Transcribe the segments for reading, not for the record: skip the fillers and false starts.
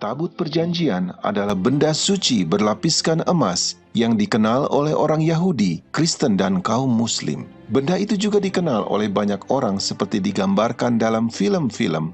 Tabut Perjanjian adalah benda suci berlapiskan emas yang dikenal oleh orang Yahudi, Kristen, dan kaum Muslim. Benda itu juga dikenal oleh banyak orang seperti digambarkan dalam film-film.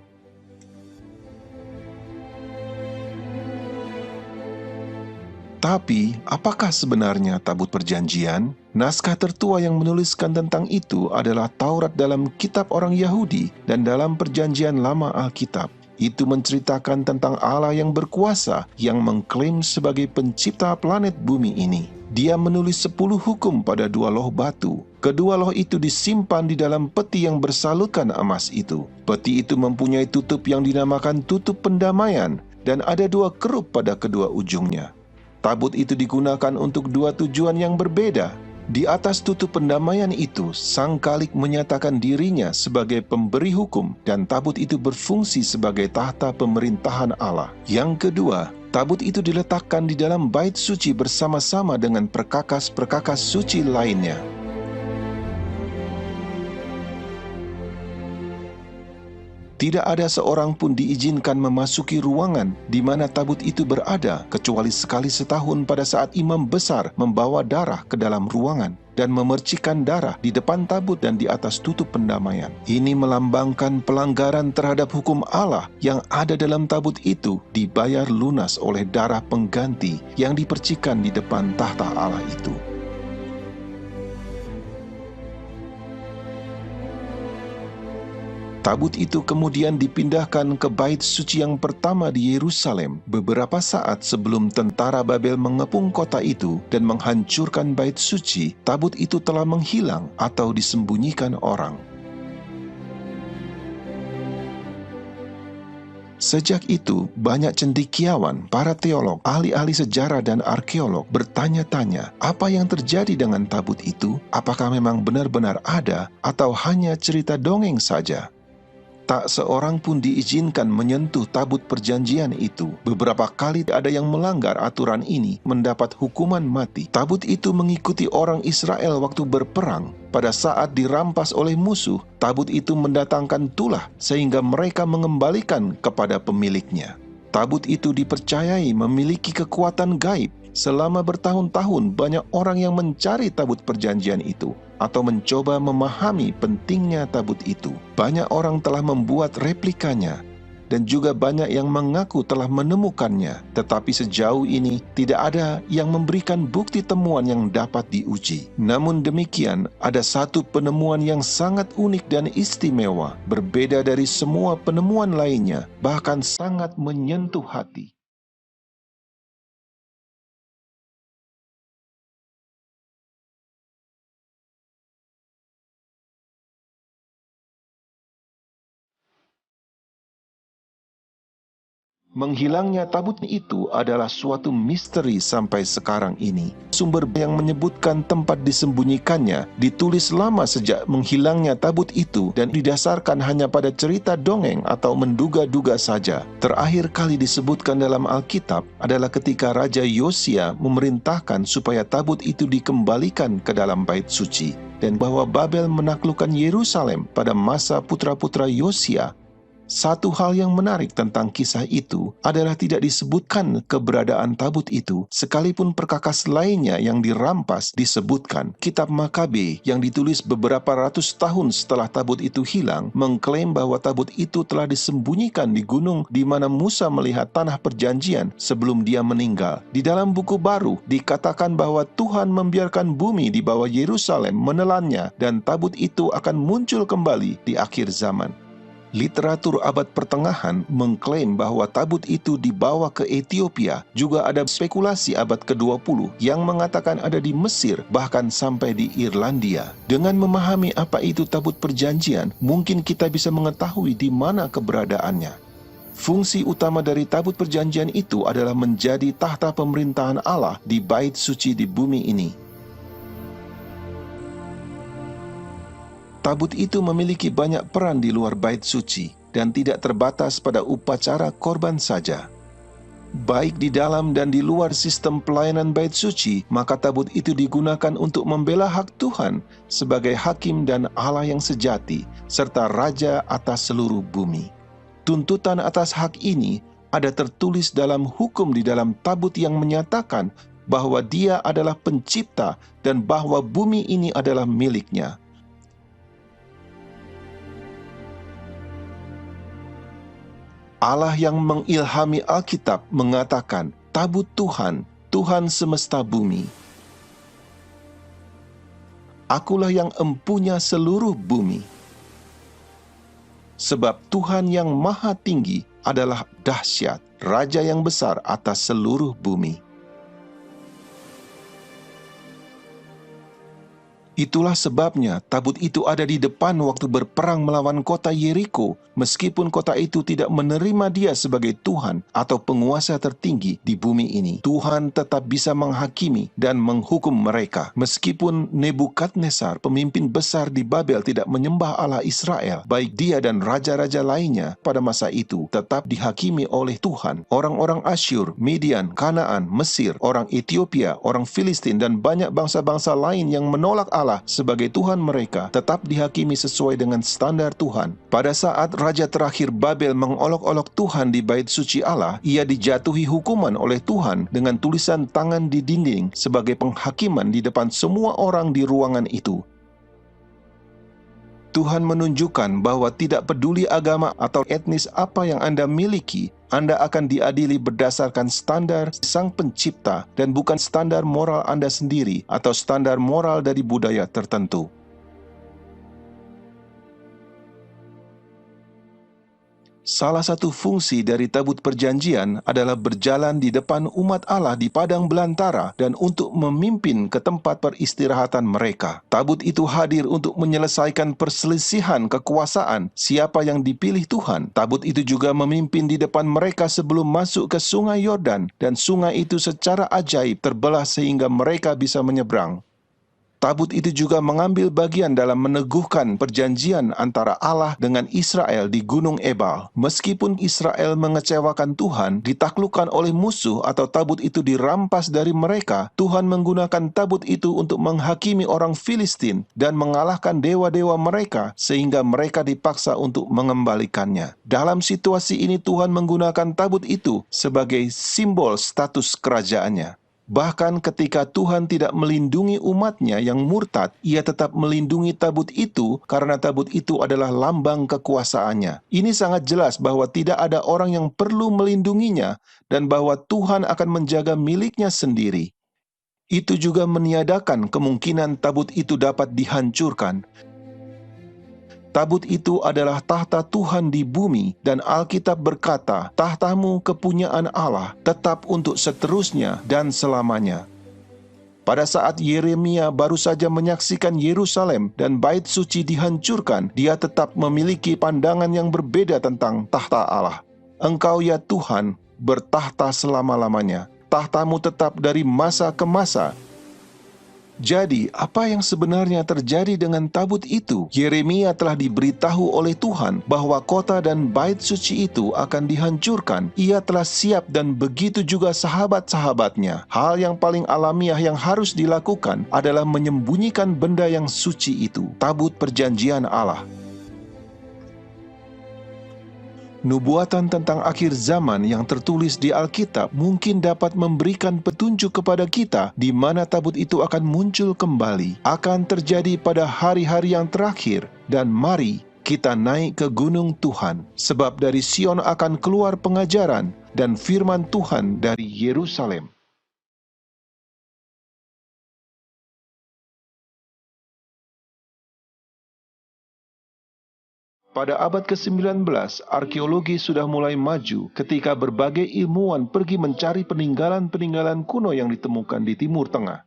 Tapi, apakah sebenarnya Tabut Perjanjian? Naskah tertua yang menuliskan tentang itu adalah Taurat dalam kitab orang Yahudi dan dalam Perjanjian Lama Alkitab. Itu menceritakan tentang Allah yang berkuasa yang mengklaim sebagai pencipta planet bumi ini. Dia menulis 10 hukum pada 2 loh batu. Kedua loh itu disimpan di dalam peti yang bersalurkan emas itu. Peti itu mempunyai tutup yang dinamakan tutup pendamaian dan ada 2 kerup pada kedua ujungnya. Tabut itu digunakan untuk 2 tujuan yang berbeda. Di atas tutup pendamaian itu, Sang Khalik menyatakan dirinya sebagai pemberi hukum dan tabut itu berfungsi sebagai tahta pemerintahan Allah. Yang kedua, tabut itu diletakkan di dalam bait suci bersama-sama dengan perkakas-perkakas suci lainnya. Tidak ada seorang pun diizinkan memasuki ruangan di mana tabut itu berada, kecuali sekali setahun pada saat imam besar membawa darah ke dalam ruangan dan memercikkan darah di depan tabut dan di atas tutup pendamaian. Ini melambangkan pelanggaran terhadap hukum Allah yang ada dalam tabut itu dibayar lunas oleh darah pengganti yang dipercikkan di depan tahta Allah itu. Tabut itu kemudian dipindahkan ke bait suci yang pertama di Yerusalem beberapa saat sebelum tentara Babel mengepung kota itu dan menghancurkan bait suci. Tabut itu telah menghilang atau disembunyikan orang. Sejak itu, banyak cendekiawan, para teolog, ahli-ahli sejarah dan arkeolog bertanya-tanya, apa yang terjadi dengan tabut itu? Apakah memang benar-benar ada atau hanya cerita dongeng saja? Tak seorang pun diizinkan menyentuh tabut perjanjian itu. Beberapa kali ada yang melanggar aturan ini mendapat hukuman mati. Tabut itu mengikuti orang Israel waktu berperang. Pada saat dirampas oleh musuh, tabut itu mendatangkan tulah sehingga mereka mengembalikan kepada pemiliknya. Tabut itu dipercayai memiliki kekuatan gaib. Selama bertahun-tahun banyak orang yang mencari tabut perjanjian itu atau mencoba memahami pentingnya tabut itu. Banyak orang telah membuat replikanya dan juga banyak yang mengaku telah menemukannya. Tetapi sejauh ini tidak ada yang memberikan bukti temuan yang dapat diuji. Namun demikian, ada satu penemuan yang sangat unik dan istimewa, berbeda dari semua penemuan lainnya, bahkan sangat menyentuh hati. Menghilangnya tabut itu adalah suatu misteri sampai sekarang ini. Sumber yang menyebutkan tempat disembunyikannya ditulis lama sejak menghilangnya tabut itu dan didasarkan hanya pada cerita dongeng atau menduga-duga saja. Terakhir kali disebutkan dalam Alkitab adalah ketika Raja Yosia memerintahkan supaya tabut itu dikembalikan ke dalam bait suci dan bahwa Babel menaklukkan Yerusalem pada masa putra-putra Yosia. Satu hal yang menarik tentang kisah itu adalah tidak disebutkan keberadaan tabut itu, sekalipun perkakas lainnya yang dirampas disebutkan. Kitab Makabe yang ditulis beberapa ratus tahun setelah tabut itu hilang, mengklaim bahwa tabut itu telah disembunyikan di gunung di mana Musa melihat tanah perjanjian sebelum dia meninggal. Di dalam buku baru dikatakan bahwa Tuhan membiarkan bumi di bawah Yerusalem menelannya dan tabut itu akan muncul kembali di akhir zaman. Literatur abad pertengahan mengklaim bahwa tabut itu dibawa ke Ethiopia. Juga ada spekulasi abad ke-20 yang mengatakan ada di Mesir, bahkan sampai di Irlandia. Dengan memahami apa itu tabut perjanjian, mungkin kita bisa mengetahui di mana keberadaannya. Fungsi utama dari tabut perjanjian itu adalah menjadi tahta pemerintahan Allah di bait suci di bumi ini. Tabut itu memiliki banyak peran di luar bait suci dan tidak terbatas pada upacara korban saja. Baik di dalam dan di luar sistem pelayanan bait suci, maka tabut itu digunakan untuk membela hak Tuhan sebagai hakim dan Allah yang sejati, serta Raja atas seluruh bumi. Tuntutan atas hak ini ada tertulis dalam hukum di dalam tabut yang menyatakan bahwa Dia adalah pencipta dan bahwa bumi ini adalah miliknya. Allah yang mengilhami Alkitab mengatakan, tabut Tuhan, Tuhan semesta bumi. Akulah yang empunya seluruh bumi. Sebab Tuhan yang maha tinggi adalah dahsyat, Raja yang besar atas seluruh bumi. Itulah sebabnya tabut itu ada di depan waktu berperang melawan kota Yeriko, meskipun kota itu tidak menerima Dia sebagai Tuhan atau penguasa tertinggi di bumi ini. Tuhan tetap bisa menghakimi dan menghukum mereka. Meskipun Nebukadnezar, pemimpin besar di Babel, tidak menyembah Allah Israel, baik dia dan raja-raja lainnya pada masa itu tetap dihakimi oleh Tuhan. Orang-orang Asyur, Midian, Kanaan, Mesir, orang Ethiopia, orang Filistin, dan banyak bangsa-bangsa lain yang menolak Allah sebagai Tuhan mereka tetap dihakimi sesuai dengan standar Tuhan. Pada saat raja terakhir Babel mengolok-olok Tuhan di bait suci Allah, ia dijatuhi hukuman oleh Tuhan dengan tulisan tangan di dinding sebagai penghakiman di depan semua orang di ruangan itu. Tuhan menunjukkan bahwa tidak peduli agama atau etnis apa yang Anda miliki, Anda akan diadili berdasarkan standar Sang Pencipta dan bukan standar moral Anda sendiri atau standar moral dari budaya tertentu. Salah satu fungsi dari tabut perjanjian adalah berjalan di depan umat Allah di padang belantara dan untuk memimpin ke tempat peristirahatan mereka. Tabut itu hadir untuk menyelesaikan perselisihan kekuasaan siapa yang dipilih Tuhan. Tabut itu juga memimpin di depan mereka sebelum masuk ke sungai Yordan, dan sungai itu secara ajaib terbelah sehingga mereka bisa menyeberang. Tabut itu juga mengambil bagian dalam meneguhkan perjanjian antara Allah dengan Israel di Gunung Ebal. Meskipun Israel mengecewakan Tuhan, ditaklukkan oleh musuh atau tabut itu dirampas dari mereka, Tuhan menggunakan tabut itu untuk menghakimi orang Filistin dan mengalahkan dewa-dewa mereka sehingga mereka dipaksa untuk mengembalikannya. Dalam situasi ini Tuhan menggunakan tabut itu sebagai simbol status kerajaannya. Bahkan ketika Tuhan tidak melindungi umatnya yang murtad, Ia tetap melindungi tabut itu karena tabut itu adalah lambang kekuasaannya. Ini sangat jelas bahwa tidak ada orang yang perlu melindunginya dan bahwa Tuhan akan menjaga miliknya sendiri. Itu juga meniadakan kemungkinan tabut itu dapat dihancurkan. Tabut itu adalah tahta Tuhan di bumi, dan Alkitab berkata, tahtamu kepunyaan Allah, tetap untuk seterusnya dan selamanya. Pada saat Yeremia baru saja menyaksikan Yerusalem dan bait suci dihancurkan, dia tetap memiliki pandangan yang berbeda tentang tahta Allah. Engkau ya Tuhan, bertahta selama-lamanya. Tahtamu tetap dari masa ke masa. Jadi, apa yang sebenarnya terjadi dengan tabut itu? Yeremia telah diberitahu oleh Tuhan bahwa kota dan bait suci itu akan dihancurkan. Ia telah siap dan begitu juga sahabat-sahabatnya. Hal yang paling alamiah yang harus dilakukan adalah menyembunyikan benda yang suci itu, tabut perjanjian Allah. Nubuatan tentang akhir zaman yang tertulis di Alkitab mungkin dapat memberikan petunjuk kepada kita di mana tabut itu akan muncul kembali. Akan terjadi pada hari-hari yang terakhir, dan mari kita naik ke gunung Tuhan, sebab dari Sion akan keluar pengajaran dan firman Tuhan dari Yerusalem. Pada abad ke-19, arkeologi sudah mulai maju ketika berbagai ilmuwan pergi mencari peninggalan-peninggalan kuno yang ditemukan di Timur Tengah.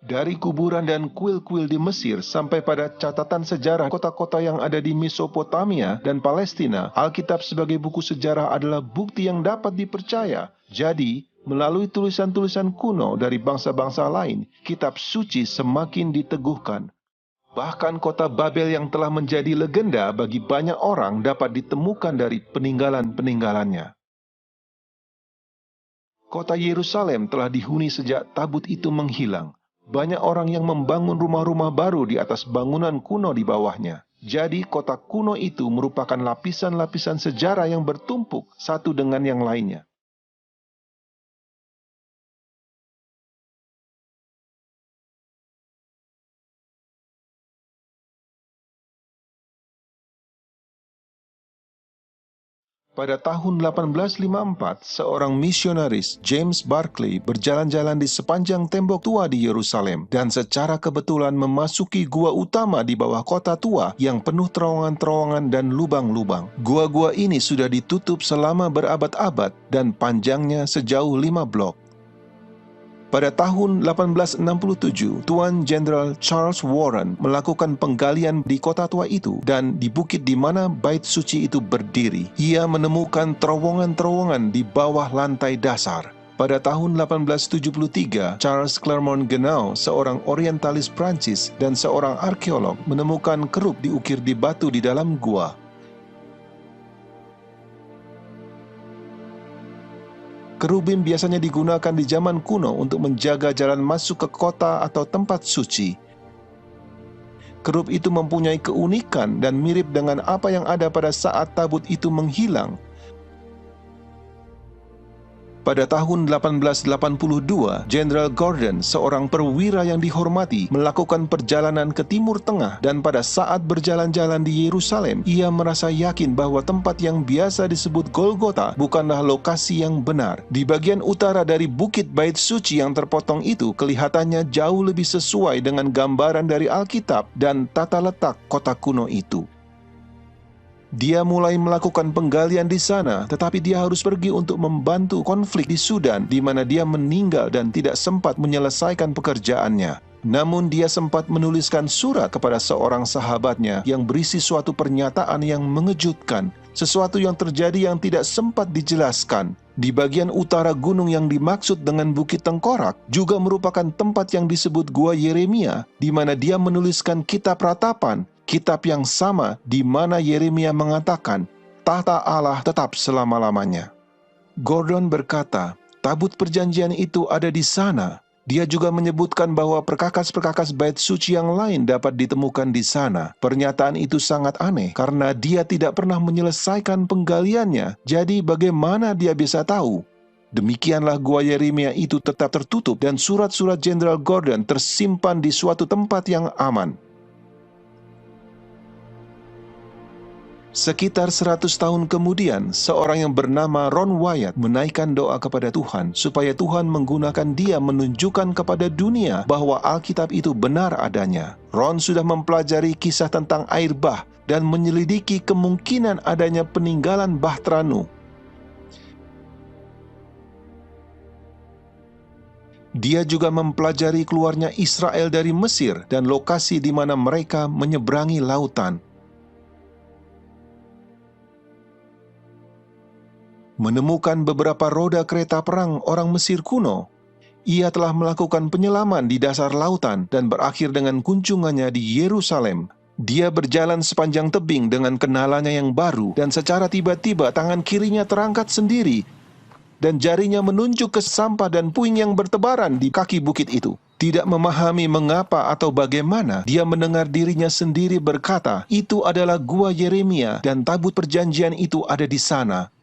Dari kuburan dan kuil-kuil di Mesir sampai pada catatan sejarah kota-kota yang ada di Mesopotamia dan Palestina, Alkitab sebagai buku sejarah adalah bukti yang dapat dipercaya. Jadi, melalui tulisan-tulisan kuno dari bangsa-bangsa lain, kitab suci semakin diteguhkan. Bahkan kota Babel yang telah menjadi legenda bagi banyak orang dapat ditemukan dari peninggalan-peninggalannya. Kota Yerusalem telah dihuni sejak tabut itu menghilang. Banyak orang yang membangun rumah-rumah baru di atas bangunan kuno di bawahnya. Jadi kota kuno itu merupakan lapisan-lapisan sejarah yang bertumpuk satu dengan yang lainnya. Pada tahun 1854, seorang misionaris, James Barclay, berjalan-jalan di sepanjang tembok tua di Yerusalem dan secara kebetulan memasuki gua utama di bawah kota tua yang penuh terowongan-terowongan dan lubang-lubang. Gua-gua ini sudah ditutup selama berabad-abad dan panjangnya sejauh 5 blok. Pada tahun 1867, Tuan Jenderal Charles Warren melakukan penggalian di kota tua itu dan di bukit di mana bait suci itu berdiri. Ia menemukan terowongan-terowongan di bawah lantai dasar. Pada tahun 1873, Charles Clermont Ganneau, seorang orientalis Prancis dan seorang arkeolog, menemukan kerup diukir di batu di dalam gua. Kerubim biasanya digunakan di zaman kuno untuk menjaga jalan masuk ke kota atau tempat suci. Kerub itu mempunyai keunikan dan mirip dengan apa yang ada pada saat tabut itu menghilang. Pada tahun 1882, Jenderal Gordon, seorang perwira yang dihormati, melakukan perjalanan ke Timur Tengah dan pada saat berjalan-jalan di Yerusalem, ia merasa yakin bahwa tempat yang biasa disebut Golgota bukanlah lokasi yang benar. Di bagian utara dari Bukit Bait Suci yang terpotong itu kelihatannya jauh lebih sesuai dengan gambaran dari Alkitab dan tata letak kota kuno itu. Dia mulai melakukan penggalian di sana, tetapi dia harus pergi untuk membantu konflik di Sudan, di mana dia meninggal dan tidak sempat menyelesaikan pekerjaannya. Namun dia sempat menuliskan surat kepada seorang sahabatnya yang berisi suatu pernyataan yang mengejutkan, sesuatu yang terjadi yang tidak sempat dijelaskan. Di bagian utara gunung yang dimaksud dengan Bukit Tengkorak juga merupakan tempat yang disebut Gua Yeremia, di mana dia menuliskan kitab ratapan, kitab yang sama di mana Yeremia mengatakan, tahta Allah tetap selama-lamanya. Gordon berkata, tabut perjanjian itu ada di sana. Dia juga menyebutkan bahwa perkakas-perkakas bait suci yang lain dapat ditemukan di sana. Pernyataan itu sangat aneh karena dia tidak pernah menyelesaikan penggaliannya. Jadi bagaimana dia bisa tahu? Demikianlah gua Yeremia itu tetap tertutup dan surat-surat Jenderal Gordon tersimpan di suatu tempat yang aman. Sekitar 100 tahun kemudian, seorang yang bernama Ron Wyatt menaikkan doa kepada Tuhan supaya Tuhan menggunakan dia menunjukkan kepada dunia bahwa Alkitab itu benar adanya. Ron sudah mempelajari kisah tentang air bah dan menyelidiki kemungkinan adanya peninggalan Bahtranu. Dia juga mempelajari keluarnya Israel dari Mesir dan lokasi di mana mereka menyeberangi lautan. Menemukan beberapa roda kereta perang orang Mesir kuno. Ia telah melakukan penyelaman di dasar lautan dan berakhir dengan kunjungannya di Yerusalem. Dia berjalan sepanjang tebing dengan kenalannya yang baru dan secara tiba-tiba tangan kirinya terangkat sendiri dan jarinya menunjuk ke sampah dan puing yang bertebaran di kaki bukit itu. Tidak memahami mengapa atau bagaimana, dia mendengar dirinya sendiri berkata, itu adalah Gua Yeremia dan tabut perjanjian itu ada di sana.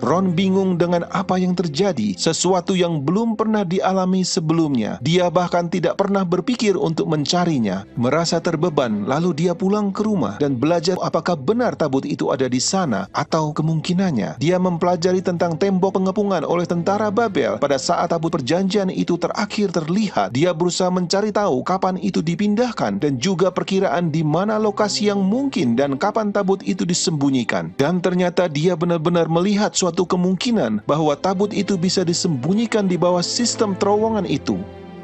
Ron bingung dengan apa yang terjadi, sesuatu yang belum pernah dialami sebelumnya. Dia bahkan tidak pernah berpikir untuk mencarinya. Merasa terbeban, lalu dia pulang ke rumah dan belajar apakah benar tabut itu ada di sana atau kemungkinannya. Dia mempelajari tentang tembok pengepungan oleh tentara Babel pada saat tabut perjanjian itu terakhir terlihat. Dia berusaha mencari tahu kapan itu dipindahkan dan juga perkiraan di mana lokasi yang mungkin dan kapan tabut itu disembunyikan. Dan ternyata dia benar-benar melihat suatu kemungkinan bahwa tabut itu bisa disembunyikan di bawah sistem terowongan itu.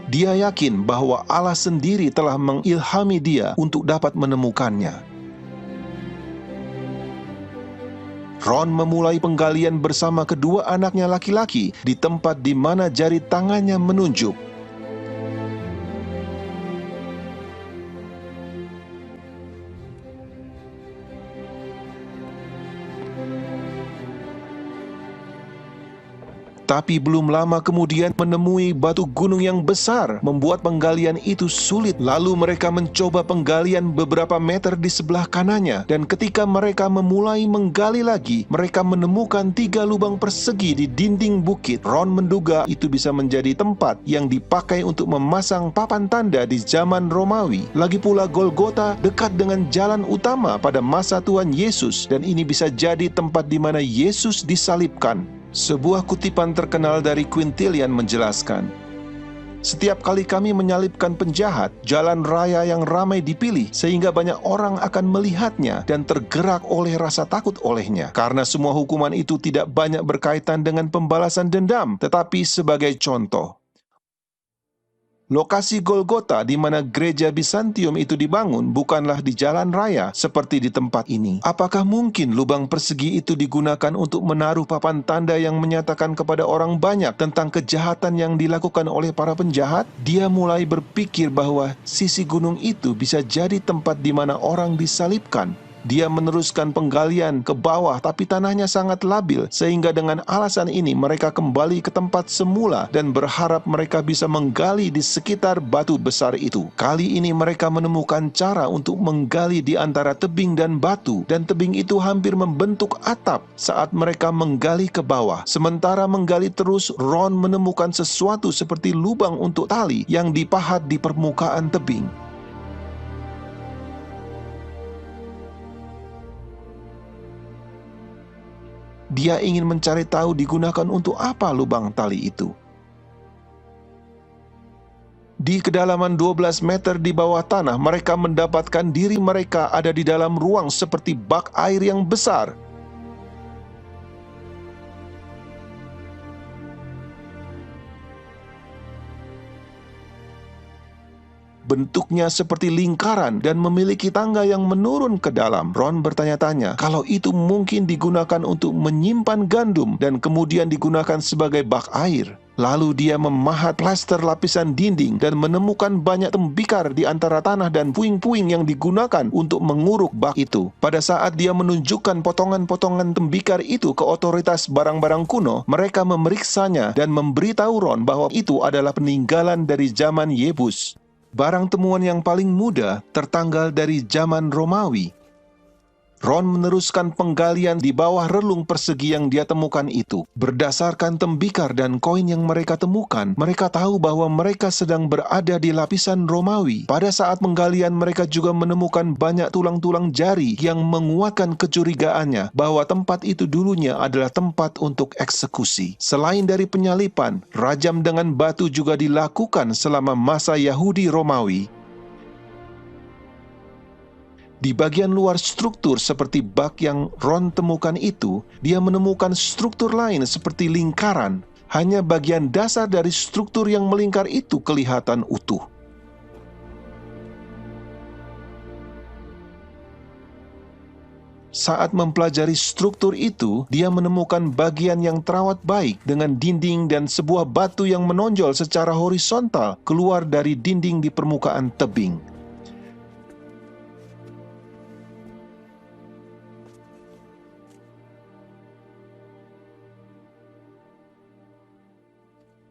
Dia yakin bahwa Allah sendiri telah mengilhami dia untuk dapat menemukannya. Ron memulai penggalian bersama kedua anaknya laki-laki di tempat di mana jari tangannya menunjuk. Tetapi belum lama kemudian menemui batu gunung yang besar, membuat penggalian itu sulit. Lalu mereka mencoba penggalian beberapa meter di sebelah kanannya, dan ketika mereka memulai menggali lagi, mereka menemukan 3 lubang persegi di dinding bukit. Ron menduga itu bisa menjadi tempat yang dipakai untuk memasang papan tanda di zaman Romawi. Lagi pula Golgota dekat dengan jalan utama pada masa Tuhan Yesus, dan ini bisa jadi tempat di mana Yesus disalibkan. Sebuah kutipan terkenal dari Quintilian menjelaskan, "Setiap kali kami menyalibkan penjahat, jalan raya yang ramai dipilih sehingga banyak orang akan melihatnya dan tergerak oleh rasa takut olehnya. Karena semua hukuman itu tidak banyak berkaitan dengan pembalasan dendam, tetapi sebagai contoh." Lokasi Golgota di mana gereja Bizantium itu dibangun bukanlah di jalan raya seperti di tempat ini. Apakah mungkin lubang persegi itu digunakan untuk menaruh papan tanda yang menyatakan kepada orang banyak tentang kejahatan yang dilakukan oleh para penjahat? Dia mulai berpikir bahwa sisi gunung itu bisa jadi tempat di mana orang disalibkan. Dia meneruskan penggalian ke bawah, tapi tanahnya sangat labil, sehingga dengan alasan ini mereka kembali ke tempat semula dan berharap mereka bisa menggali di sekitar batu besar itu. Kali ini mereka menemukan cara untuk menggali di antara tebing dan batu, dan tebing itu hampir membentuk atap saat mereka menggali ke bawah. Sementara menggali terus, Ron menemukan sesuatu seperti lubang untuk tali yang dipahat di permukaan tebing. Dia ingin mencari tahu digunakan untuk apa lubang tali itu. Di kedalaman 12 meter di bawah tanah, mereka mendapatkan diri mereka ada di dalam ruang seperti bak air yang besar. Bentuknya seperti lingkaran dan memiliki tangga yang menurun ke dalam. Ron bertanya-tanya kalau itu mungkin digunakan untuk menyimpan gandum dan kemudian digunakan sebagai bak air. Lalu dia memahat plaster lapisan dinding dan menemukan banyak tembikar di antara tanah dan puing-puing yang digunakan untuk menguruk bak itu. Pada saat dia menunjukkan potongan-potongan tembikar itu ke otoritas barang-barang kuno, mereka memeriksanya dan memberitahu Ron bahwa itu adalah peninggalan dari zaman Yebus. Barang temuan yang paling muda tertanggal dari zaman Romawi. Ron meneruskan penggalian di bawah relung persegi yang dia temukan itu. Berdasarkan tembikar dan koin yang mereka temukan, mereka tahu bahwa mereka sedang berada di lapisan Romawi. Pada saat penggalian, mereka juga menemukan banyak tulang-tulang jari yang menguatkan kecurigaannya bahwa tempat itu dulunya adalah tempat untuk eksekusi. Selain dari penyalipan, rajam dengan batu juga dilakukan selama masa Yahudi Romawi. Di bagian luar struktur seperti bak yang Ron temukan itu, dia menemukan struktur lain seperti lingkaran. Hanya bagian dasar dari struktur yang melingkar itu kelihatan utuh. Saat mempelajari struktur itu, dia menemukan bagian yang terawat baik dengan dinding dan sebuah batu yang menonjol secara horizontal keluar dari dinding di permukaan tebing.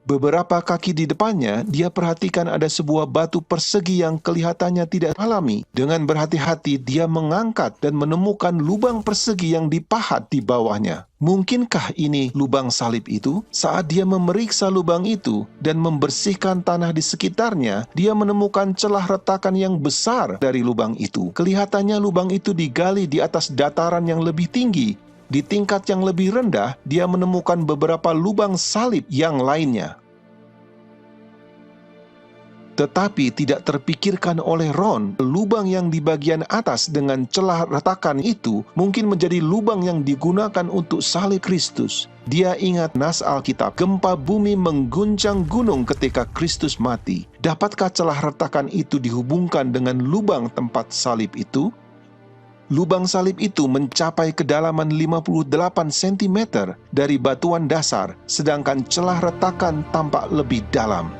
Beberapa kaki di depannya, dia perhatikan ada sebuah batu persegi yang kelihatannya tidak alami. Dengan berhati-hati, dia mengangkat dan menemukan lubang persegi yang dipahat di bawahnya. Mungkinkah ini lubang salib itu? Saat dia memeriksa lubang itu dan membersihkan tanah di sekitarnya, dia menemukan celah retakan yang besar dari lubang itu. Kelihatannya lubang itu digali di atas dataran yang lebih tinggi. Di tingkat yang lebih rendah, dia menemukan beberapa lubang salib yang lainnya. Tetapi tidak terpikirkan oleh Ron, lubang yang di bagian atas dengan celah retakan itu mungkin menjadi lubang yang digunakan untuk salib Kristus. Dia ingat nas Alkitab, gempa bumi mengguncang gunung ketika Kristus mati. Dapatkah celah retakan itu dihubungkan dengan lubang tempat salib itu? Lubang salib itu mencapai kedalaman 58 cm dari batuan dasar, sedangkan celah retakan tampak lebih dalam.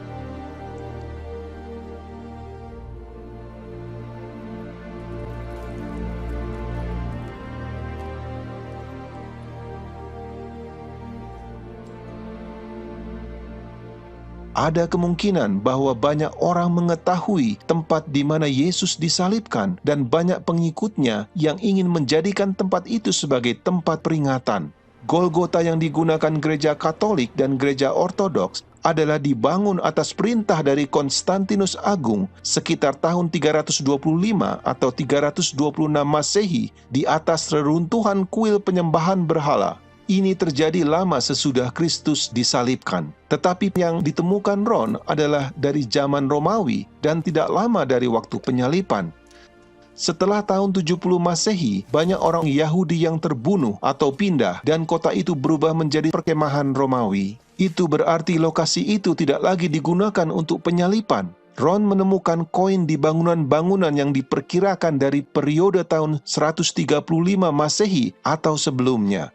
Ada kemungkinan bahwa banyak orang mengetahui tempat di mana Yesus disalibkan dan banyak pengikutnya yang ingin menjadikan tempat itu sebagai tempat peringatan. Golgota yang digunakan gereja Katolik dan gereja Ortodoks adalah dibangun atas perintah dari Konstantinus Agung sekitar tahun 325 atau 326 Masehi di atas reruntuhan kuil penyembahan berhala. Ini terjadi lama sesudah Kristus disalibkan. Tetapi yang ditemukan Ron adalah dari zaman Romawi dan tidak lama dari waktu penyalipan. Setelah tahun 70 Masehi, banyak orang Yahudi yang terbunuh atau pindah dan kota itu berubah menjadi perkemahan Romawi. Itu berarti lokasi itu tidak lagi digunakan untuk penyalipan. Ron menemukan koin di bangunan-bangunan yang diperkirakan dari periode tahun 135 Masehi atau sebelumnya.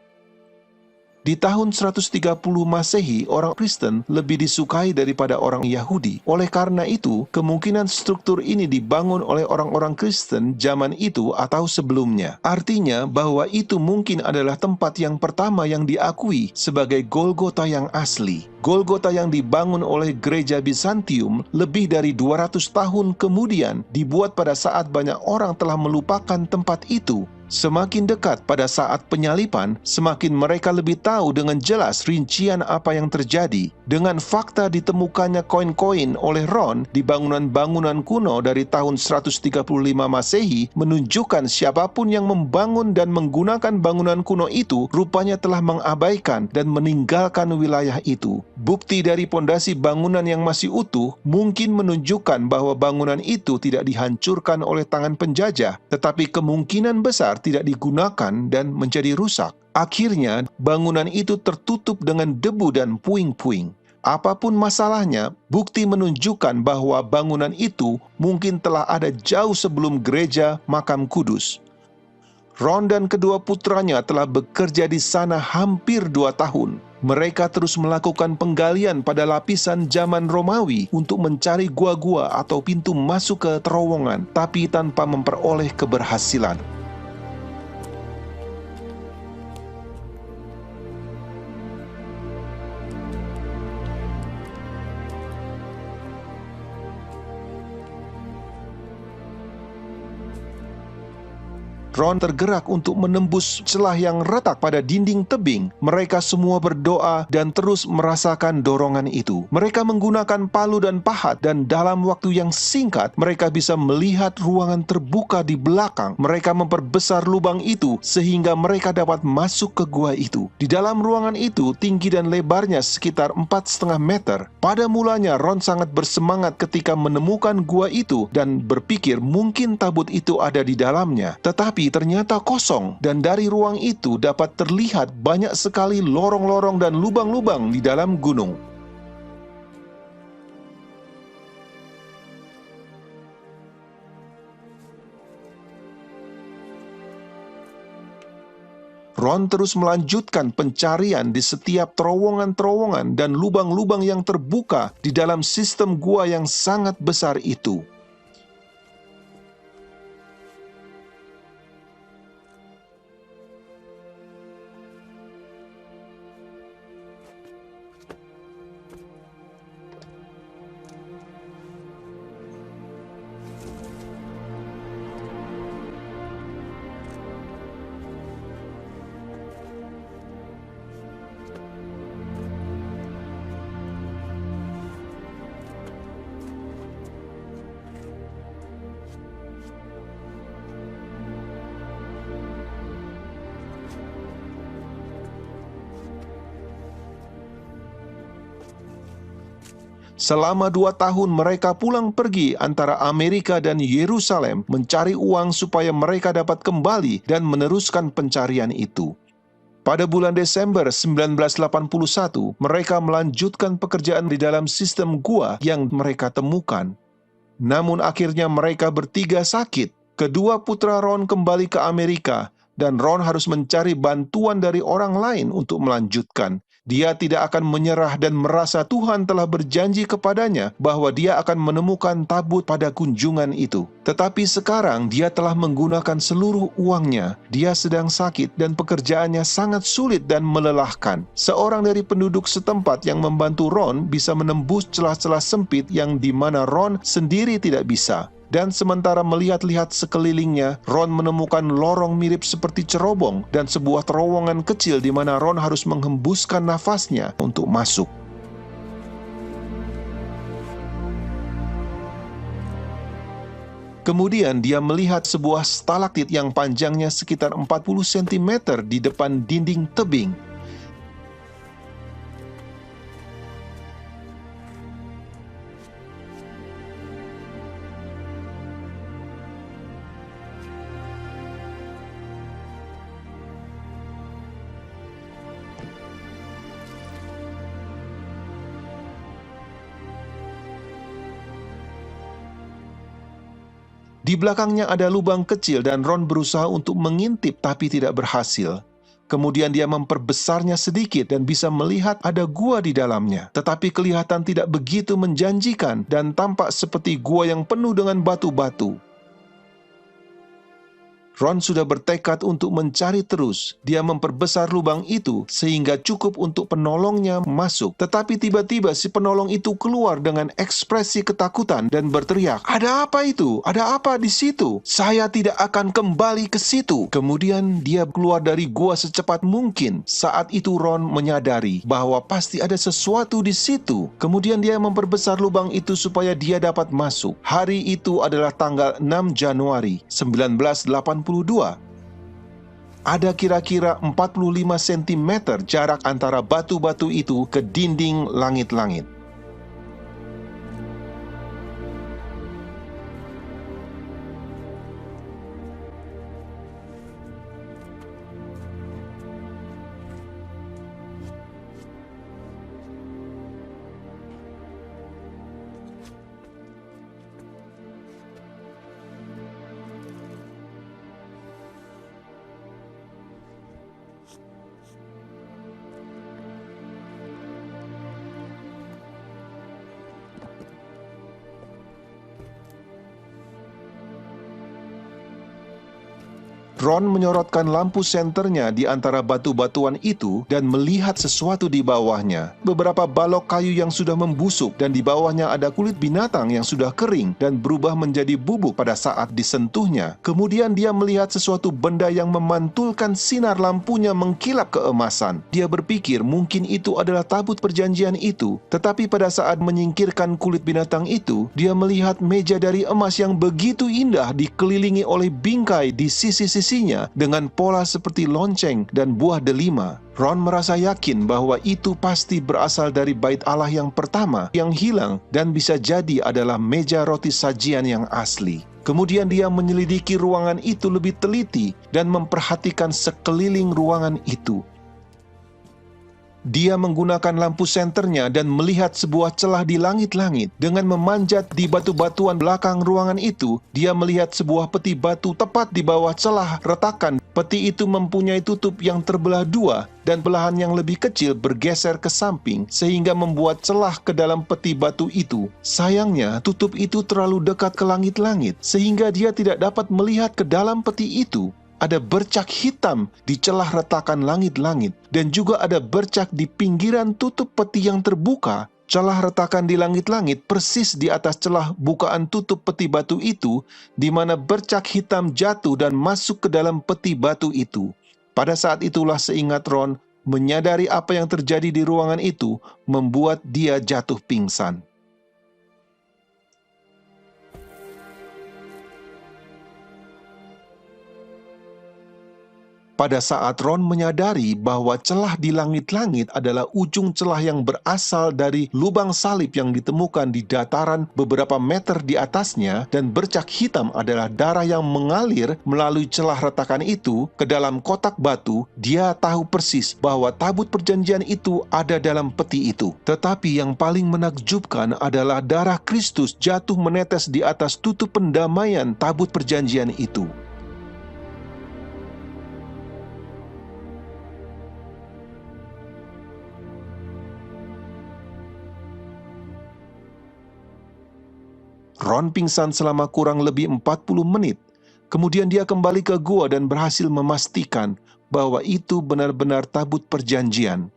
Di tahun 130 Masehi, orang Kristen lebih disukai daripada orang Yahudi. Oleh karena itu, kemungkinan struktur ini dibangun oleh orang-orang Kristen zaman itu atau sebelumnya. Artinya bahwa itu mungkin adalah tempat yang pertama yang diakui sebagai Golgota yang asli. Golgota yang dibangun oleh gereja Bizantium lebih dari 200 tahun kemudian dibuat pada saat banyak orang telah melupakan tempat itu. Semakin dekat pada saat penyalipan, semakin mereka lebih tahu dengan jelas rincian apa yang terjadi. Dengan fakta ditemukannya koin-koin oleh Ron di bangunan-bangunan kuno dari tahun 135 Masehi menunjukkan siapapun yang membangun dan menggunakan bangunan kuno itu rupanya telah mengabaikan dan meninggalkan wilayah itu. Bukti dari pondasi bangunan yang masih utuh mungkin menunjukkan bahwa bangunan itu tidak dihancurkan oleh tangan penjajah, tetapi kemungkinan besar tidak digunakan dan menjadi rusak. Akhirnya, bangunan itu tertutup dengan debu dan puing-puing. Apapun masalahnya, bukti menunjukkan bahwa bangunan itu mungkin telah ada jauh sebelum gereja makam kudus. Ron dan kedua putranya telah bekerja di sana hampir 2 tahun. Mereka terus melakukan penggalian pada lapisan zaman Romawi untuk mencari gua-gua atau pintu masuk ke terowongan, tapi tanpa memperoleh keberhasilan. Ron tergerak untuk menembus celah yang retak pada dinding tebing. Mereka semua berdoa dan terus merasakan dorongan itu. Mereka menggunakan palu dan pahat, dan dalam waktu yang singkat, mereka bisa melihat ruangan terbuka di belakang. Mereka memperbesar lubang itu sehingga mereka dapat masuk ke gua itu. Di dalam ruangan itu, tinggi dan lebarnya sekitar 4,5 meter. Pada mulanya, Ron sangat bersemangat ketika menemukan gua itu dan berpikir mungkin tabut itu ada di dalamnya. Tetapi ternyata kosong, dan dari ruang itu dapat terlihat banyak sekali lorong-lorong dan lubang-lubang di dalam gunung. Ron terus melanjutkan pencarian di setiap terowongan-terowongan dan lubang-lubang yang terbuka di dalam sistem gua yang sangat besar itu. Selama 2 tahun mereka pulang pergi antara Amerika dan Yerusalem mencari uang supaya mereka dapat kembali dan meneruskan pencarian itu. Pada bulan Desember 1981, mereka melanjutkan pekerjaan di dalam sistem gua yang mereka temukan. Namun akhirnya mereka bertiga sakit. Kedua putra Ron kembali ke Amerika, dan Ron harus mencari bantuan dari orang lain untuk melanjutkan. Dia tidak akan menyerah dan merasa Tuhan telah berjanji kepadanya bahwa dia akan menemukan tabut pada kunjungan itu. Tetapi sekarang dia telah menggunakan seluruh uangnya. Dia sedang sakit dan pekerjaannya sangat sulit dan melelahkan. Seorang dari penduduk setempat yang membantu Ron bisa menembus celah-celah sempit yang di mana Ron sendiri tidak bisa. Dan sementara melihat-lihat sekelilingnya, Ron menemukan lorong mirip seperti cerobong dan sebuah terowongan kecil di mana Ron harus menghembuskan nafasnya untuk masuk. Kemudian dia melihat sebuah stalaktit yang panjangnya sekitar 40 cm di depan dinding tebing. Di belakangnya ada lubang kecil dan Ron berusaha untuk mengintip tapi tidak berhasil. Kemudian dia memperbesarnya sedikit dan bisa melihat ada gua di dalamnya. Tetapi kelihatan tidak begitu menjanjikan dan tampak seperti gua yang penuh dengan batu-batu. Ron sudah bertekad untuk mencari terus. Dia memperbesar lubang itu sehingga cukup untuk penolongnya masuk. Tetapi tiba-tiba si penolong itu keluar dengan ekspresi ketakutan dan berteriak, "Ada apa itu? Ada apa di situ? Saya tidak akan kembali ke situ." Kemudian dia keluar dari gua secepat mungkin. Saat itu Ron menyadari bahwa pasti ada sesuatu di situ. Kemudian dia memperbesar lubang itu supaya dia dapat masuk. Hari itu adalah tanggal 6 Januari 1982. Ada kira-kira 45 cm jarak antara batu-batu itu ke dinding langit-langit. Ron menyorotkan lampu senternya di antara batu-batuan itu dan melihat sesuatu di bawahnya. Beberapa balok kayu yang sudah membusuk dan di bawahnya ada kulit binatang yang sudah kering dan berubah menjadi bubuk pada saat disentuhnya. Kemudian dia melihat sesuatu benda yang memantulkan sinar lampunya mengkilap keemasan. Dia berpikir mungkin itu adalah tabut perjanjian itu. Tetapi pada saat menyingkirkan kulit binatang itu, dia melihat meja dari emas yang begitu indah dikelilingi oleh bingkai di sisi-sisi dengan pola seperti lonceng dan buah delima. Ron merasa yakin bahwa itu pasti berasal dari bait Allah yang pertama yang hilang dan bisa jadi adalah meja roti sajian yang asli. Kemudian dia menyelidiki ruangan itu lebih teliti dan memperhatikan sekeliling ruangan itu. Dia menggunakan lampu senternya dan melihat sebuah celah di langit-langit. Dengan memanjat di batu-batuan belakang ruangan itu, dia melihat sebuah peti batu tepat di bawah celah retakan. Peti itu mempunyai tutup yang terbelah dua dan belahan yang lebih kecil bergeser ke samping sehingga membuat celah ke dalam peti batu itu. Sayangnya, tutup itu terlalu dekat ke langit-langit sehingga dia tidak dapat melihat ke dalam peti itu. Ada bercak hitam di celah retakan langit-langit dan juga ada bercak di pinggiran tutup peti yang terbuka. Celah retakan di langit-langit persis di atas celah bukaan tutup peti batu itu, di mana bercak hitam jatuh dan masuk ke dalam peti batu itu. Pada saat itulah seingat Ron, menyadari apa yang terjadi di ruangan itu membuat dia jatuh pingsan. Pada saat Ron menyadari bahwa celah di langit-langit adalah ujung celah yang berasal dari lubang salib yang ditemukan di dataran beberapa meter di atasnya dan bercak hitam adalah darah yang mengalir melalui celah retakan itu ke dalam kotak batu, dia tahu persis bahwa tabut perjanjian itu ada dalam peti itu. Tetapi yang paling menakjubkan adalah darah Kristus jatuh menetes di atas tutup pendamaian tabut perjanjian itu. Ron pingsan selama kurang lebih 40 menit. Kemudian dia kembali ke gua dan berhasil memastikan bahwa itu benar-benar tabut perjanjian.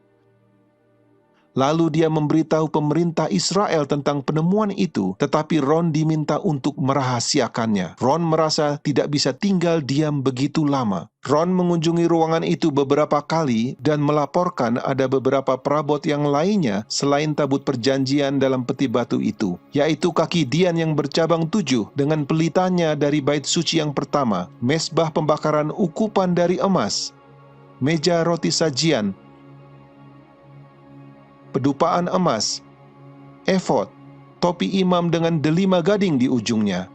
Lalu dia memberitahu pemerintah Israel tentang penemuan itu, tetapi Ron diminta untuk merahasiakannya. Ron merasa tidak bisa tinggal diam begitu lama. Ron mengunjungi ruangan itu beberapa kali dan melaporkan ada beberapa perabot yang lainnya selain tabut perjanjian dalam peti batu itu, yaitu kaki Dian yang bercabang 7 dengan pelitanya dari bait suci yang pertama, mesbah pembakaran ukupan dari emas, meja roti sajian, pedupaan emas, efod, topi imam dengan delima gading di ujungnya,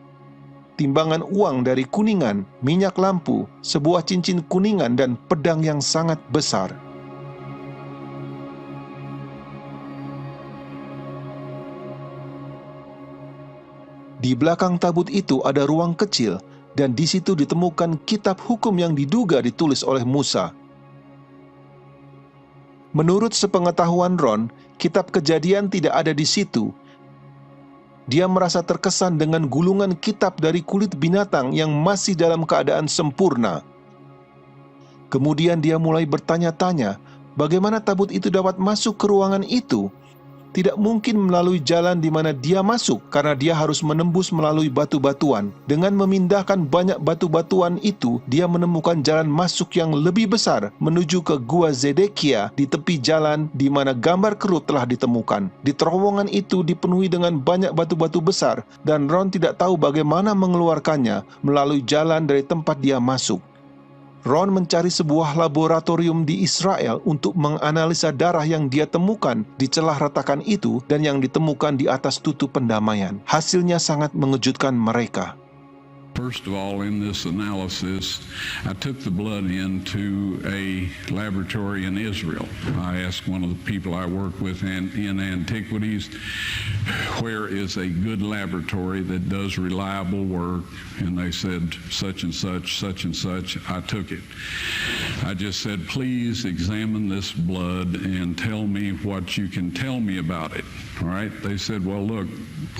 timbangan uang dari kuningan, minyak lampu, sebuah cincin kuningan, dan pedang yang sangat besar. Di belakang tabut itu ada ruang kecil, dan di situ ditemukan kitab hukum yang diduga ditulis oleh Musa. Menurut sepengetahuan Ron, kitab Kejadian tidak ada di situ. Dia merasa terkesan dengan gulungan kitab dari kulit binatang yang masih dalam keadaan sempurna. Kemudian dia mulai bertanya-tanya, bagaimana tabut itu dapat masuk ke ruangan itu? Tidak mungkin melalui jalan di mana dia masuk, karena dia harus menembus melalui batu-batuan. Dengan memindahkan banyak batu-batuan itu, dia menemukan jalan masuk yang lebih besar menuju ke Gua Zedekia di tepi jalan di mana gambar kerut telah ditemukan. Di terowongan itu dipenuhi dengan banyak batu-batu besar, dan Ron tidak tahu bagaimana mengeluarkannya melalui jalan dari tempat dia masuk. Ron mencari sebuah laboratorium di Israel untuk menganalisa darah yang dia temukan di celah retakan itu dan yang ditemukan di atas tutup pendamaian. Hasilnya sangat mengejutkan mereka. First of all, in this analysis, I took the blood into a laboratory in Israel. I asked one of the people I work with in antiquities, where is a good laboratory that does reliable work? And they said, such and such, such and such. I took it. I just said, please examine this blood and tell me what you can tell me about it. All right? They said, well, look,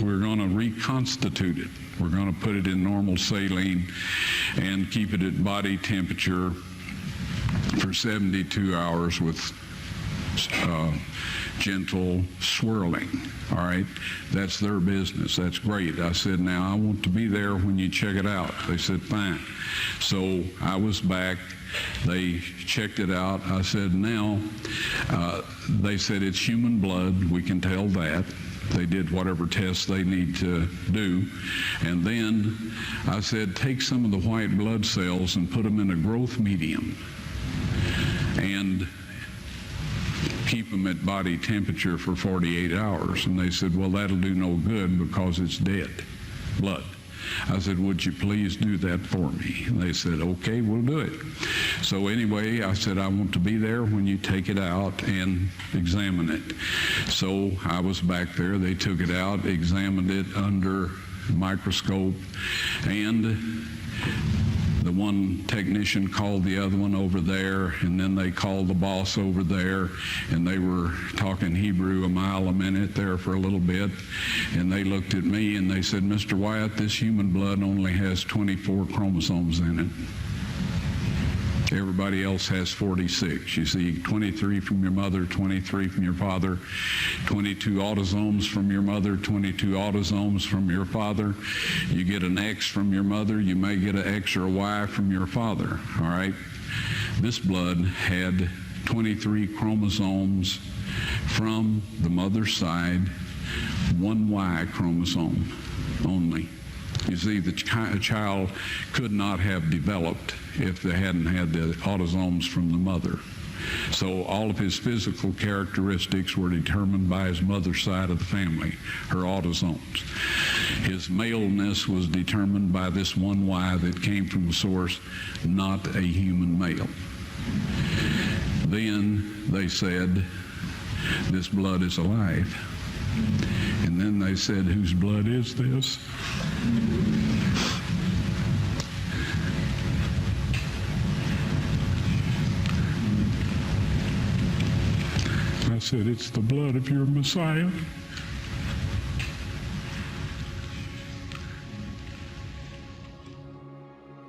we're going to reconstitute it. We're going to put it in normal saline and keep it at body temperature for 72 hours with gentle swirling. All right, that's their business. That's great. I said, now I want to be there when you check it out. They said, fine. So I was back. They checked it out. I said, now, they said it's human blood. We can tell that. They did whatever tests they need to do. And then I said, take some of the white blood cells and put them in a growth medium and keep them at body temperature for 48 hours. And they said, well, that'll do no good because it's dead blood. I said, would you please do that for me? And they said, okay, we'll do it. So anyway, I said, I want to be there when you take it out and examine it. So I was back there. They took it out, examined it under microscope, and the one technician called the other one over there, and then they called the boss over there, and they were talking Hebrew a mile a minute there for a little bit, and they looked at me and they said, Mr. Wyatt, this human blood only has 24 chromosomes in it. Everybody else has 46. You see, 23 from your mother, 23 from your father, 22 autosomes from your mother, 22 autosomes from your father. You get an X from your mother, you may get an X or a Y from your father, all right? This blood had 23 chromosomes from the mother's side, one Y chromosome only. You see, the child could not have developed if they hadn't had the autosomes from the mother. So all of his physical characteristics were determined by his mother's side of the family, her autosomes. His maleness was determined by this one Y that came from the source, not a human male. Then they said, this blood is alive. And then they said, whose blood is this? I said, it's the blood of your Messiah.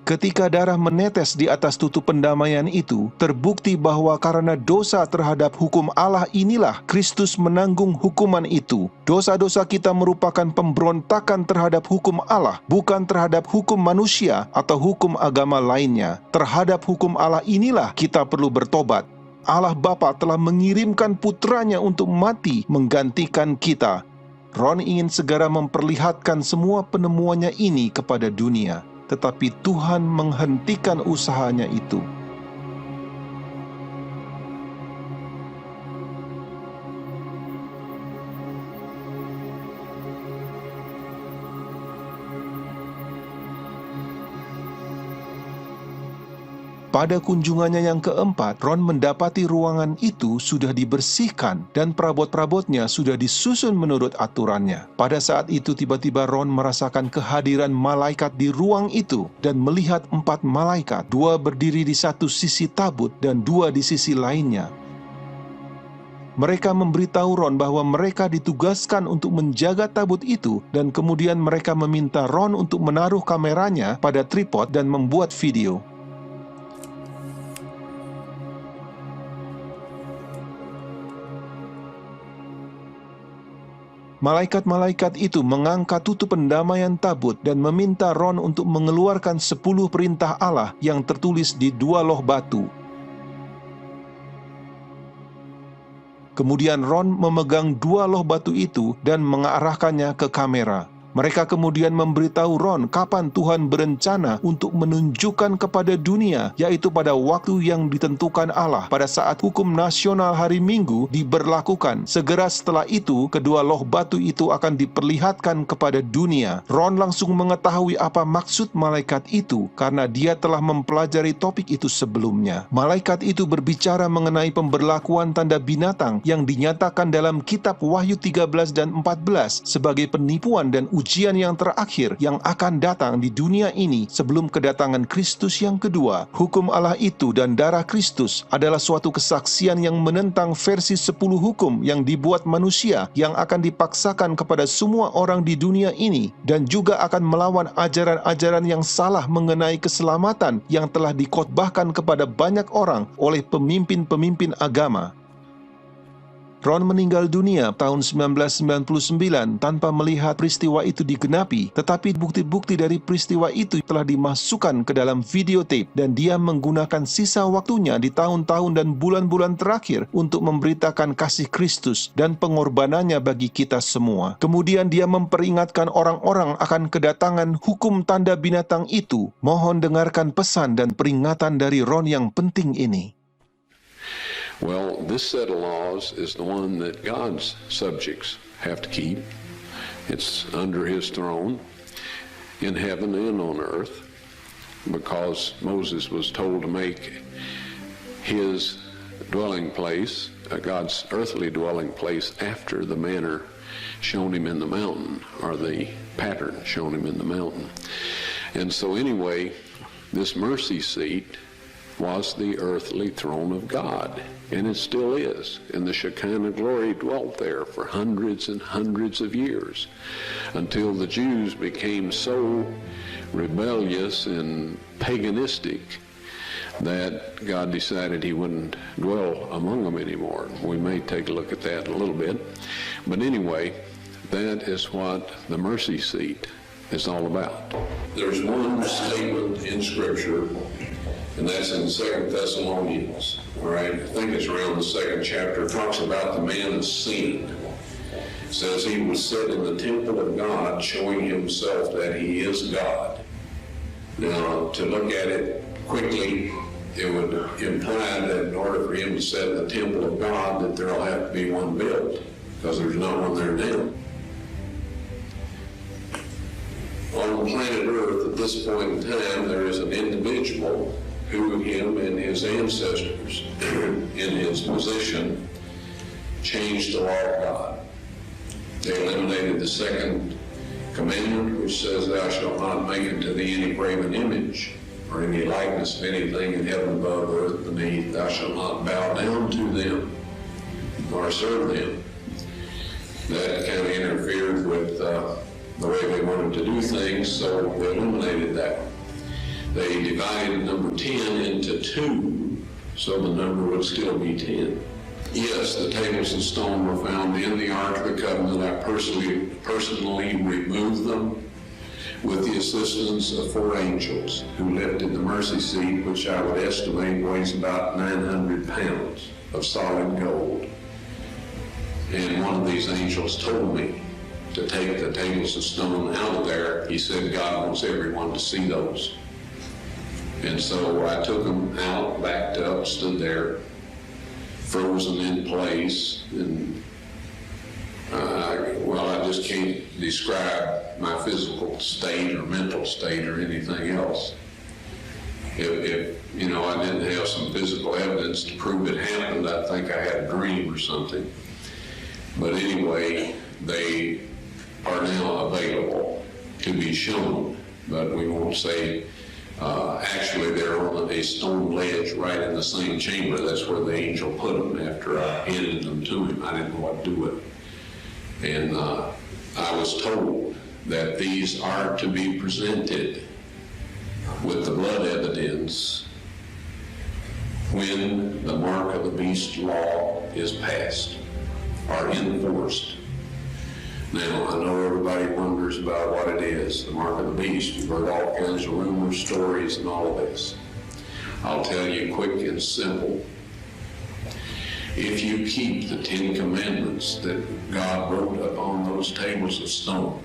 Ketika darah menetes di atas tutup pendamaian itu, terbukti bahwa karena dosa terhadap hukum Allah inilah Kristus menanggung hukuman itu. Dosa-dosa kita merupakan pemberontakan terhadap hukum Allah, bukan terhadap hukum manusia atau hukum agama lainnya. Terhadap hukum Allah inilah kita perlu bertobat. Allah Bapa telah mengirimkan putranya untuk mati menggantikan kita. Ron ingin segera memperlihatkan semua penemuannya ini kepada dunia. Tetapi Tuhan menghentikan usahanya itu. Pada kunjungannya yang keempat, Ron mendapati ruangan itu sudah dibersihkan dan perabot-perabotnya sudah disusun menurut aturannya. Pada saat itu tiba-tiba Ron merasakan kehadiran malaikat di ruang itu dan melihat 4 malaikat, 2 berdiri di satu sisi tabut dan 2 di sisi lainnya. Mereka memberitahu Ron bahwa mereka ditugaskan untuk menjaga tabut itu dan kemudian mereka meminta Ron untuk menaruh kameranya pada tripod dan membuat video. Malaikat-malaikat itu mengangkat tutup pendamaian tabut dan meminta Ron untuk mengeluarkan 10 perintah Allah yang tertulis di 2 loh batu. Kemudian Ron memegang 2 loh batu itu dan mengarahkannya ke kamera. Mereka kemudian memberitahu Ron kapan Tuhan berencana untuk menunjukkan kepada dunia, yaitu pada waktu yang ditentukan Allah pada saat hukum nasional hari Minggu diberlakukan. Segera setelah itu, kedua loh batu itu akan diperlihatkan kepada dunia. Ron langsung mengetahui apa maksud malaikat itu karena dia telah mempelajari topik itu sebelumnya. Malaikat itu berbicara mengenai pemberlakuan tanda binatang yang dinyatakan dalam kitab Wahyu 13 dan 14 sebagai penipuan dan ujian yang terakhir yang akan datang di dunia ini sebelum kedatangan Kristus yang kedua. Hukum Allah itu dan darah Kristus adalah suatu kesaksian yang menentang versi 10 hukum yang dibuat manusia yang akan dipaksakan kepada semua orang di dunia ini dan juga akan melawan ajaran-ajaran yang salah mengenai keselamatan yang telah dikhotbahkan kepada banyak orang oleh pemimpin-pemimpin agama. Ron meninggal dunia tahun 1999 tanpa melihat peristiwa itu digenapi, tetapi bukti-bukti dari peristiwa itu telah dimasukkan ke dalam videotape dan dia menggunakan sisa waktunya di tahun-tahun dan bulan-bulan terakhir untuk memberitakan kasih Kristus dan pengorbanannya bagi kita semua. Kemudian dia memperingatkan orang-orang akan kedatangan hukum tanda binatang itu. Mohon dengarkan pesan dan peringatan dari Ron yang penting ini. Well, this set of laws is the one that God's subjects have to keep. It's under His throne in heaven and on earth, because Moses was told to make his dwelling place, God's earthly dwelling place, after the manner shown him in the mountain, or the pattern shown him in the mountain. And so anyway, this mercy seat was the earthly throne of God, and it still is. And the Shekinah glory dwelt there for hundreds and hundreds of years until the Jews became so rebellious and paganistic that God decided He wouldn't dwell among them anymore. We may take a look at that in a little bit. But anyway, that is what the mercy seat is all about. There's one statement in Scripture, and that's in 2 Thessalonians, all right? I think it's around the 2nd chapter. It talks about the man of sin. It says he was set in the temple of God, showing himself that he is God. Now, to look at it quickly, it would imply that in order for him to set in the temple of God, that there'll have to be one built, because there's not one there now. On planet Earth, at this point in time, there is an individual who him and his ancestors in his position changed the law of God. They eliminated the 2nd commandment, which says, "Thou shalt not make unto thee any graven image, or any likeness of anything in heaven above, earth beneath. Thou shalt not bow down to them, nor serve them." That kind of interfered with the way they wanted to do things, so they eliminated that. They divided number 10 into 2, so the number would still be 10. Yes, the tables of stone were found in the Ark of the Covenant. I personally removed them with the assistance of 4 angels who lifted the mercy seat, which I would estimate weighs about 900 pounds of solid gold. And one of these angels told me to take the tables of stone out of there. He said God wants everyone to see those. And so I took them out, backed up, stood there, frozen in place, and I just can't describe my physical state or mental state or anything else. If I didn't have some physical evidence to prove it happened, I think I had a dream or something. But anyway, they are now available to be shown, but we won't say. Actually, they're on a stone ledge right in the same chamber. That's where the angel put them after I handed them to him. I didn't know what to do with them. And I was told that these are to be presented with the blood evidence when the mark of the beast law is passed or enforced. Now, I know everybody wonders about what it is, the mark of the beast. You've heard all kinds of rumors, stories, and all of this. I'll tell you quick and simple. If you keep the 10 Commandments that God wrote upon those tables of stone,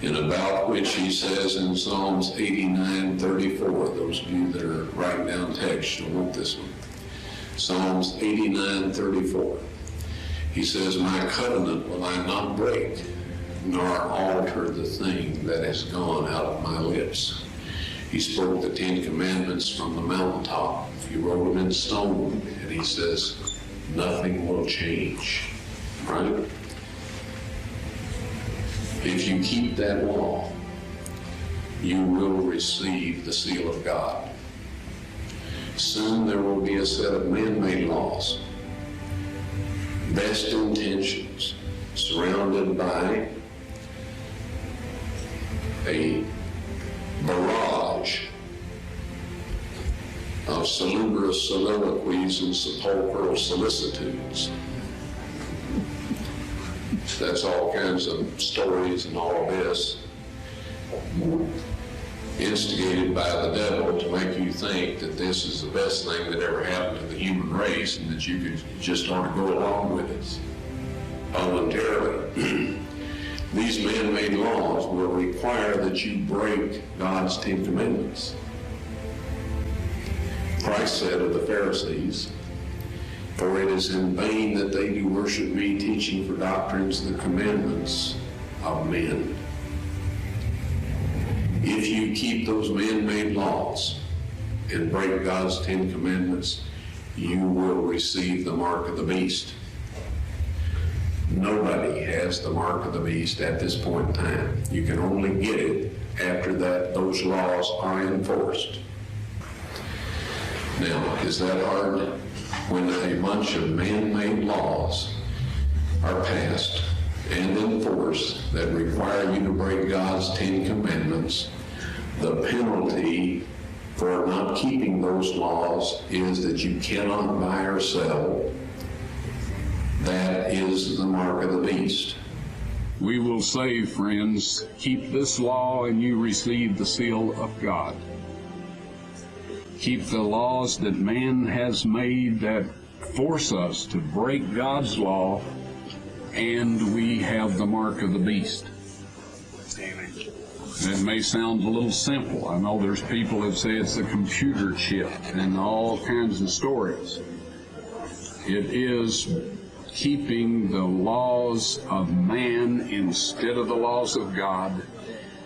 and about which he says in Psalms 89:34, those of you that are writing down text, you'll want this one. Psalms 89:34. He says, my covenant will I not break, nor alter the thing that has gone out of my lips. He spoke the 10 Commandments from the mountaintop. He wrote them in stone, and he says, nothing will change, right? If you keep that law, you will receive the seal of God. Soon there will be a set of man-made laws, best intentions, surrounded by a barrage of salubrious soliloquies and sepulchral solicitudes. That's all kinds of stories and all of this, instigated by the devil to make you think that this is the best thing that ever happened to the human race and that you could just want to go along with it voluntarily. These man-made laws will require that you break God's 10 Commandments. Christ said of the Pharisees, for it is in vain that they do worship me, teaching for doctrines the commandments of men. If you keep those man-made laws and break God's 10 Commandments, you will receive the mark of the beast. Nobody has the mark of the beast at this point in time. You can only get it after that those laws are enforced. Now, is that hard? When a bunch of man-made laws are passed and enforced that require you to break God's 10 Commandments, the penalty for not keeping those laws is that you cannot buy or sell. That is the mark of the beast. We will say, friends, keep this law and you receive the seal of God. Keep the laws that man has made that force us to break God's law, and we have the mark of the beast. It may sound a little simple. I know there's people that say it's a computer chip and all kinds of stories. It is keeping the laws of man instead of the laws of God.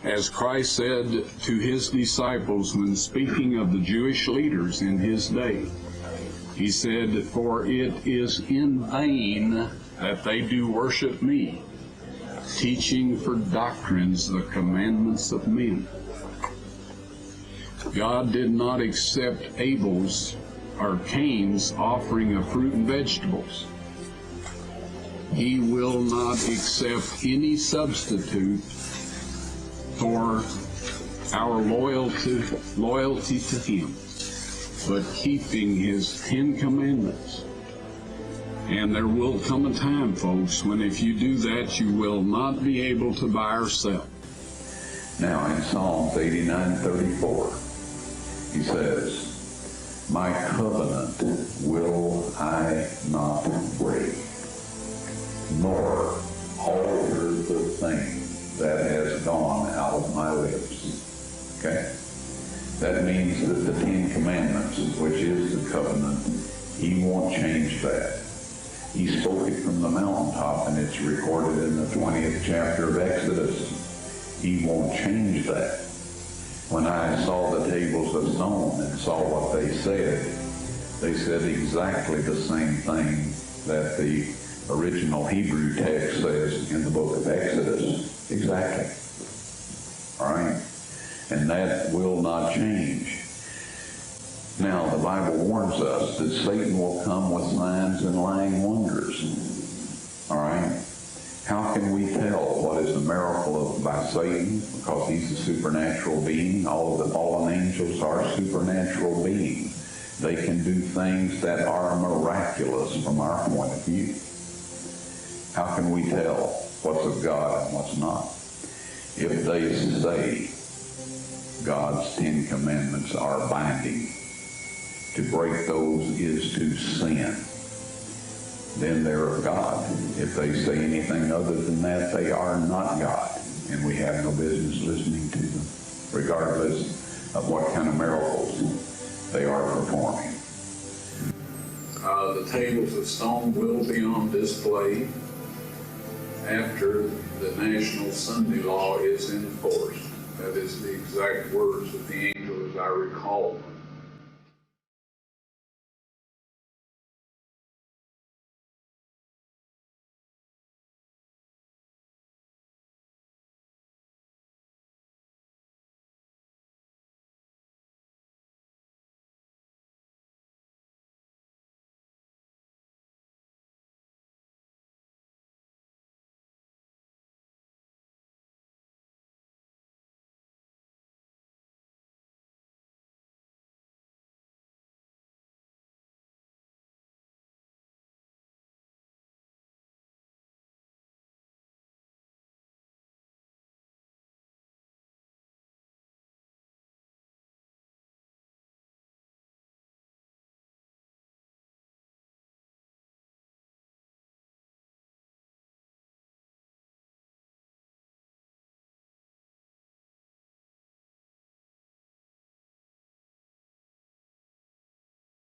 As Christ said to his disciples when speaking of the Jewish leaders in his day, he said, for it is in vain that they do worship me, teaching for doctrines the commandments of men. God did not accept Abel's or Cain's offering of fruit and vegetables. He will not accept any substitute for our loyalty to Him, but keeping His 10 Commandments. And there will come a time, folks, when if you do that, you will not be able to buy or sell. Now in Psalms 89:34, he says, my covenant will I not break, nor alter the thing that has gone out of my lips. Okay? That means that the 10 Commandments, which is the covenant, He won't change that. He spoke it from the mountaintop, and it's recorded in the 20th chapter of Exodus. He won't change that. When I saw the tables of stone and saw what they said exactly the same thing that the original Hebrew text says in the book of Exodus. Exactly. All right? And that will not change. Now, the Bible warns us that Satan will come with signs and lying wonders. All right? How can we tell what is a miracle by Satan? Because he's a supernatural being. All of the fallen angels are supernatural beings. They can do things that are miraculous from our point of view. How can we tell what's of God and what's not? If they say God's 10 Commandments are binding, to break those is to sin, then they're of God. If they say anything other than that, they are not God, and we have no business listening to them, regardless of what kind of miracles they are performing. The tables of stone will be on display after the National Sunday Law is enforced. That is the exact words of the angel as I recall them.